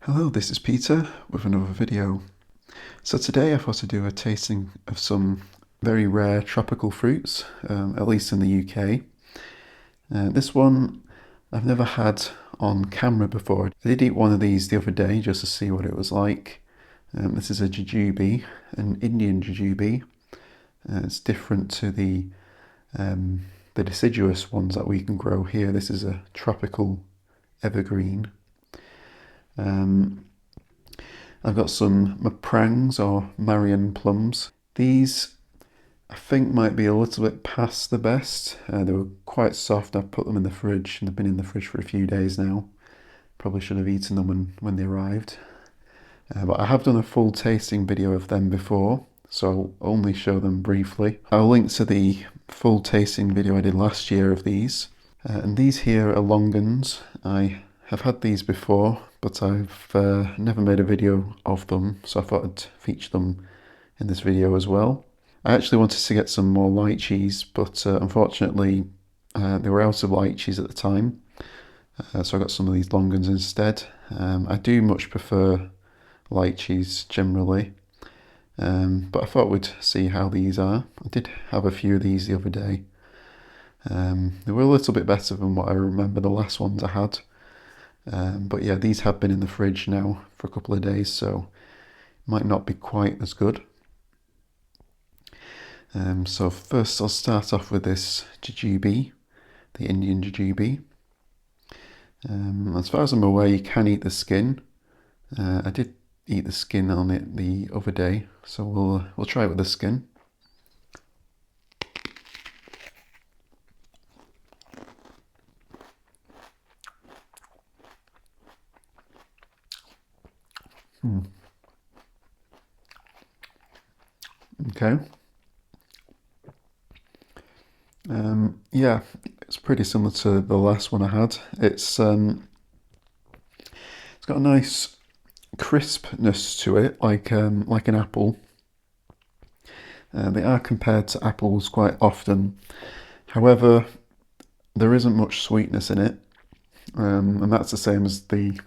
Hello, this is Peter with another video. So today I thought I'd do a tasting of some very rare tropical fruits, at least in the UK. This one I've never had on camera before. I did eat one of these the other day just to see what it was like. This is a jujube, an Indian jujube. It's different to the deciduous ones that we can grow here. This is a tropical evergreen. I've got some maprangs or Marion plums. These I think might be a little bit past the best. They were quite soft. I've put them in the fridge and they've been in the fridge for a few days now. Probably should have eaten them when they arrived. But I have done a full tasting video of them before, so I'll only show them briefly. I'll link to the full tasting video I did last year of these. And these here are Longans. I have had these before, but I've never made a video of them, so I thought I'd feature them in this video as well. I actually wanted to get some more lychees, but unfortunately they were out of lychees at the time, so I got some of these Longans instead. I do much prefer lychees generally, but I thought we'd see how these are. I did have a few of these the other day. They were a little bit better than what I remember the last ones I had. But yeah, these have been in the fridge now for a couple of days, so might not be quite as good. So first I'll start off with this jujube, the Indian jujube. As far as I'm aware, you can eat the skin. I did eat the skin on it the other day, so we'll try it with the skin. Okay. Yeah, it's pretty similar to the last one I had. It's got a nice crispness to it, like an apple. They are compared to apples quite often. However, there isn't much sweetness in it, and that's the same as the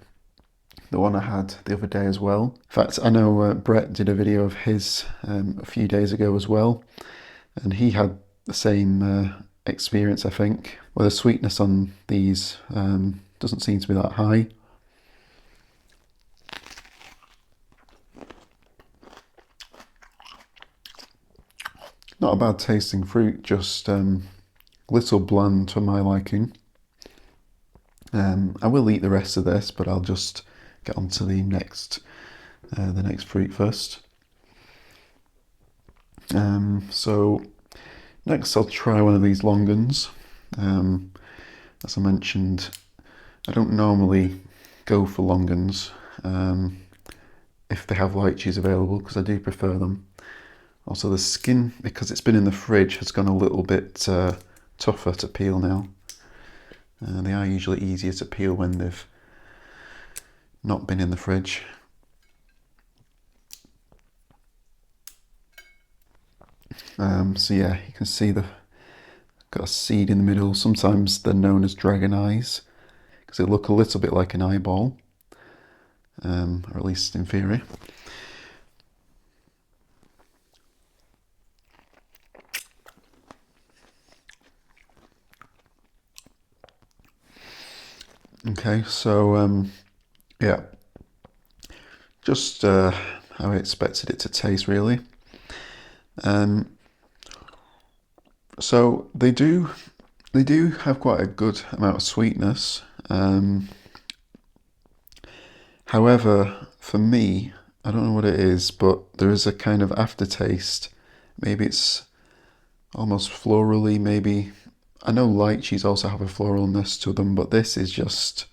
one I had the other day as well. In fact, I know Brett did a video of his a few days ago as well, and he had the same experience, I think, where the sweetness on these doesn't seem to be that high. Not a bad tasting fruit, just little bland for my liking. I will eat the rest of this, but I'll just get on to the next fruit first. So next I'll try one of these Longans. As I mentioned, I don't normally go for Longans if they have lychees available, because I do prefer them. Also the skin, because it's been in the fridge, has gone a little bit tougher to peel now. They are usually easier to peel when they've not been in the fridge. So yeah, you can see they've got a seed in the middle. Sometimes they're known as dragon eyes because they look a little bit like an eyeball, or at least in theory. Okay, so yeah, just how I expected it to taste, really. So they do have quite a good amount of sweetness. However, for me, I don't know what it is, but there is a kind of aftertaste. Maybe it's almost florally, maybe. I know lychees also have a floralness to them, but this is just,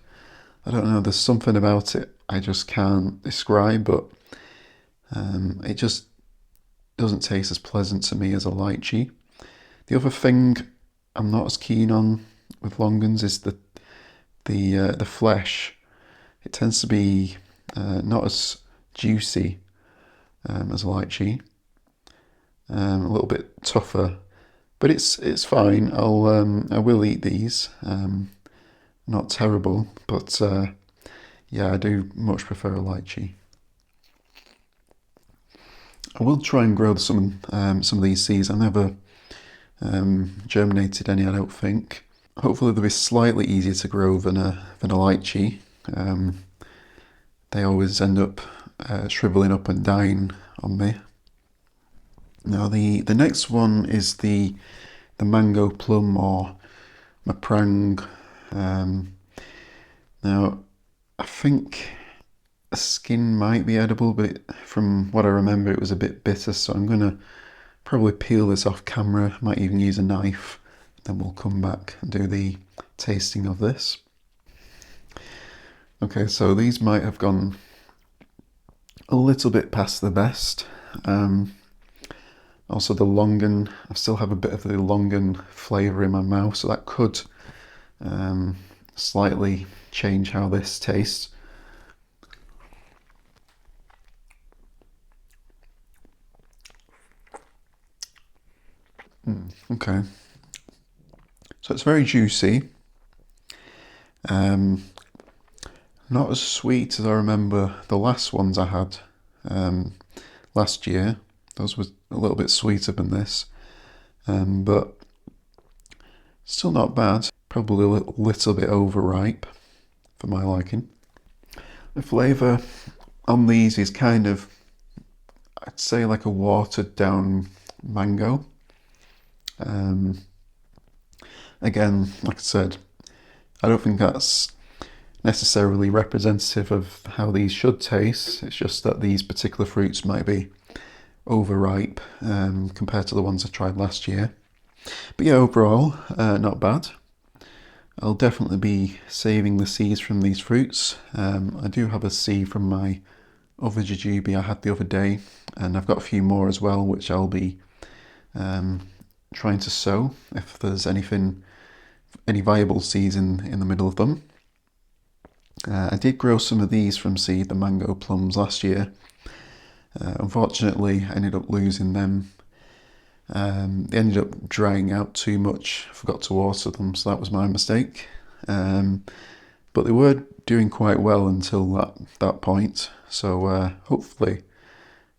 I don't know, there's something about it I just can't describe, but it just doesn't taste as pleasant to me as a lychee. The other thing I'm not as keen on with Longans is the flesh. It tends to be not as juicy as a lychee, a little bit tougher, but it's fine. I will eat these. Not terrible, but Yeah, I do much prefer a lychee. I will try and grow some of these seeds. I never germinated any, I don't think. Hopefully they'll be slightly easier to grow than a lychee. They always end up shriveling up and dying on me. Now the next one is the mango plum or maprang. Now I think the skin might be edible, but from what I remember it was a bit bitter, so I'm gonna probably peel this off camera, might even use a knife, then we'll come back and do the tasting of this. Okay, so these might have gone a little bit past the best. Also the longan, I still have a bit of the longan flavour in my mouth, so that could slightly change how this tastes. Okay, so it's very juicy, not as sweet as I remember the last ones I had last year. Those were a little bit sweeter than this, but still not bad. Probably a little bit overripe for my liking. The flavour on these is kind of, I'd say, like a watered down mango. Again, like I said, I don't think that's necessarily representative of how these should taste. It's just that these particular fruits might be overripe compared to the ones I tried last year. But yeah, overall, not bad. I'll definitely be saving the seeds from these fruits. I do have a seed from my other jujube I had the other day, and I've got a few more as well, which I'll be trying to sow if there's any viable seeds in the middle of them. I did grow some of these from seed, the mango plums, last year. Unfortunately, I ended up losing them. They ended up drying out too much, I forgot to water them, so that was my mistake. But they were doing quite well until that point, so hopefully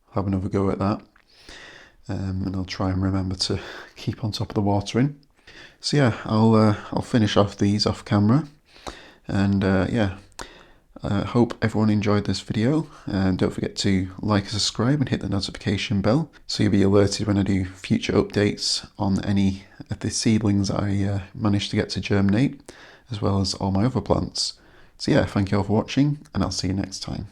I'll have another go at that. And I'll try and remember to keep on top of the watering. So yeah, I'll finish off these off camera, and yeah, I hope everyone enjoyed this video, and don't forget to like and subscribe and hit the notification bell so you'll be alerted when I do future updates on any of the seedlings I managed to get to germinate, as well as all my other plants. So yeah, thank you all for watching, and I'll see you next time.